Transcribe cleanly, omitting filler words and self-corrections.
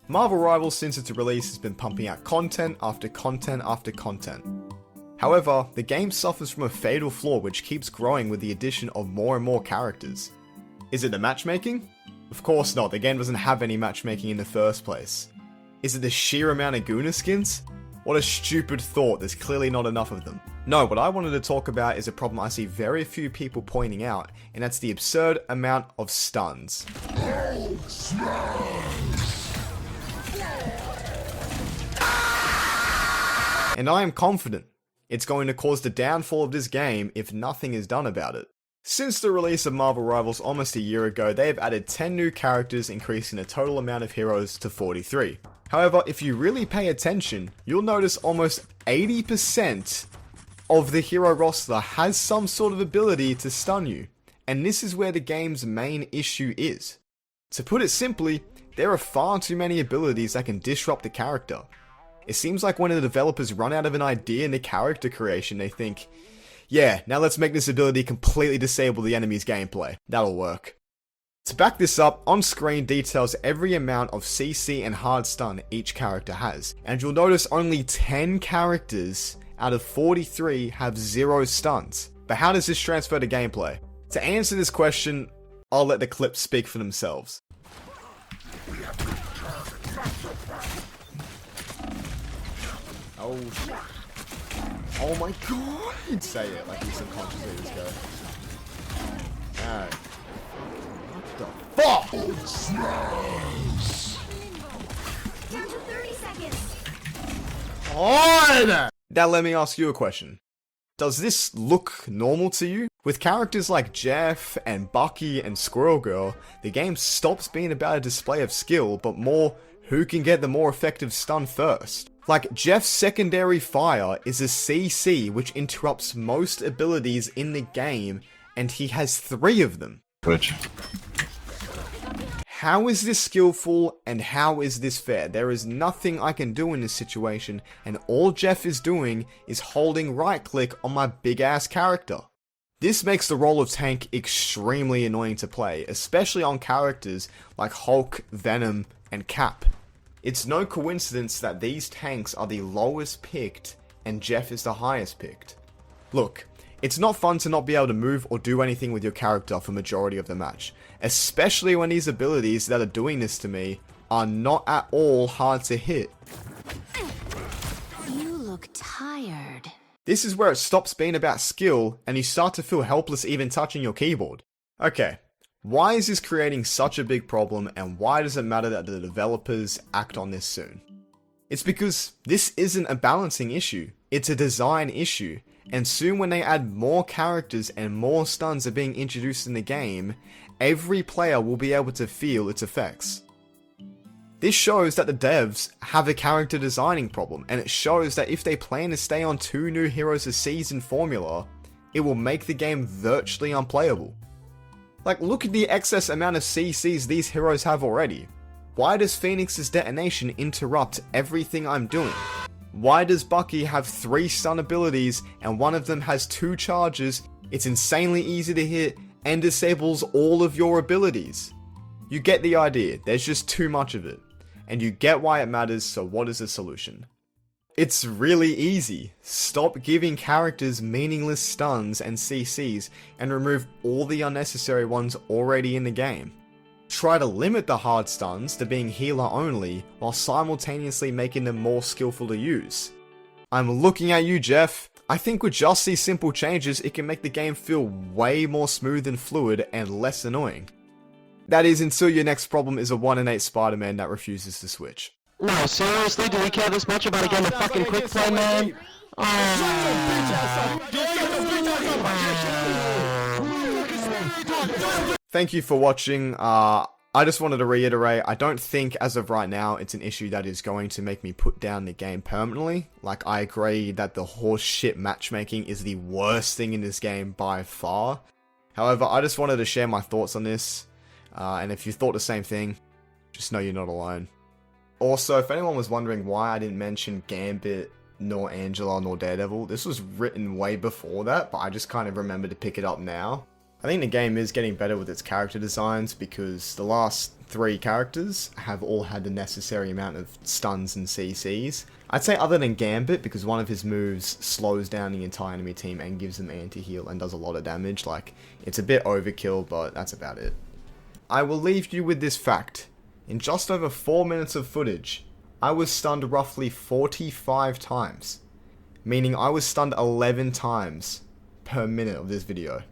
Marvel Rivals since its release has been pumping out content after content after content. However, the game suffers from a fatal flaw which keeps growing with the addition of more and more characters. Is it the matchmaking? Of course not, the game doesn't have any matchmaking in the first place. Is it the sheer amount of Guna skins? What a stupid thought, there's clearly not enough of them. No, what I wanted to talk about is a problem I see very few people pointing out, and that's the absurd amount of stuns. And I am confident it's going to cause the downfall of this game if nothing is done about it. Since the release of Marvel Rivals almost a year ago, they have added 10 new characters, increasing the total amount of heroes to 43. However, if you really pay attention, you'll notice almost 80% of the hero roster has some sort of ability to stun you. And this is where the game's main issue is. To put it simply, there are far too many abilities that can disrupt the character. It seems like when the developers run out of an idea in the character creation, they think, yeah, now let's make this ability completely disable the enemy's gameplay. That'll work. To back this up, on screen details every amount of CC and hard stun each character has, and you'll notice only 10 characters out of 43 have 0 stuns. But how does this transfer to gameplay? To answer this question, I'll let the clips speak for themselves. Oh my god! Say it like you subconsciously just go. Alright. What the fuck? Down to 30 seconds. On! Now let me ask you a question. Does this look normal to you? With characters like Jeff and Bucky and Squirrel Girl, the game stops being about a display of skill, but more who can get the more effective stun first. Like, Jeff's secondary fire is a CC which interrupts most abilities in the game, and he has 3 of them. Which? How is this skillful, and how is this fair? There is nothing I can do in this situation, and all Jeff is doing is holding right click on my big ass character. This makes the role of tank extremely annoying to play, especially on characters like Hulk, Venom, and Cap. It's no coincidence that these tanks are the lowest picked and Jeff is the highest picked. Look, it's not fun to not be able to move or do anything with your character for majority of the match, especially when these abilities that are doing this to me are not at all hard to hit. You look tired. This is where it stops being about skill and you start to feel helpless even touching your keyboard. Okay. Why is this creating such a big problem, and why does it matter that the developers act on this soon? It's because this isn't a balancing issue, it's a design issue, and soon when they add more characters and more stuns are being introduced in the game, every player will be able to feel its effects. This shows that the devs have a character designing problem, and it shows that if they plan to stay on 2 new heroes a season formula, it will make the game virtually unplayable. Like, look at the excess amount of CCs these heroes have already. Why does Phoenix's detonation interrupt everything I'm doing? Why does Bucky have 3 stun abilities and one of them has 2 charges, it's insanely easy to hit, and disables all of your abilities? You get the idea, there's just too much of it. And you get why it matters, so what is the solution? It's really easy. Stop giving characters meaningless stuns and CCs and remove all the unnecessary ones already in the game. Try to limit the hard stuns to being healer only while simultaneously making them more skillful to use. I'm looking at you, Jeff. I think with just these simple changes, it can make the game feel way more smooth and fluid and less annoying. That is, until your next problem is a 1-in-8 Spider-Man that refuses to switch. No, seriously, do we care this much about getting a fucking quick play, man? Thank you for watching. I just wanted to reiterate, I don't think as of right now it's an issue that is going to make me put down the game permanently. Like, I agree that the horse shit matchmaking is the worst thing in this game by far. However, I just wanted to share my thoughts on this. And if you thought the same thing, just know you're not alone. Also, if anyone was wondering why I didn't mention Gambit, nor Angela, nor Daredevil, this was written way before that, but I just kind of remembered to pick it up now. I think the game is getting better with its character designs because the last 3 characters have all had the necessary amount of stuns and CCs. I'd say other than Gambit, because one of his moves slows down the entire enemy team and gives them anti-heal and does a lot of damage. Like, it's a bit overkill, but that's about it. I will leave you with this fact. In just over 4 minutes of footage, I was stunned roughly 45 times. Meaning I was stunned 11 times per minute of this video.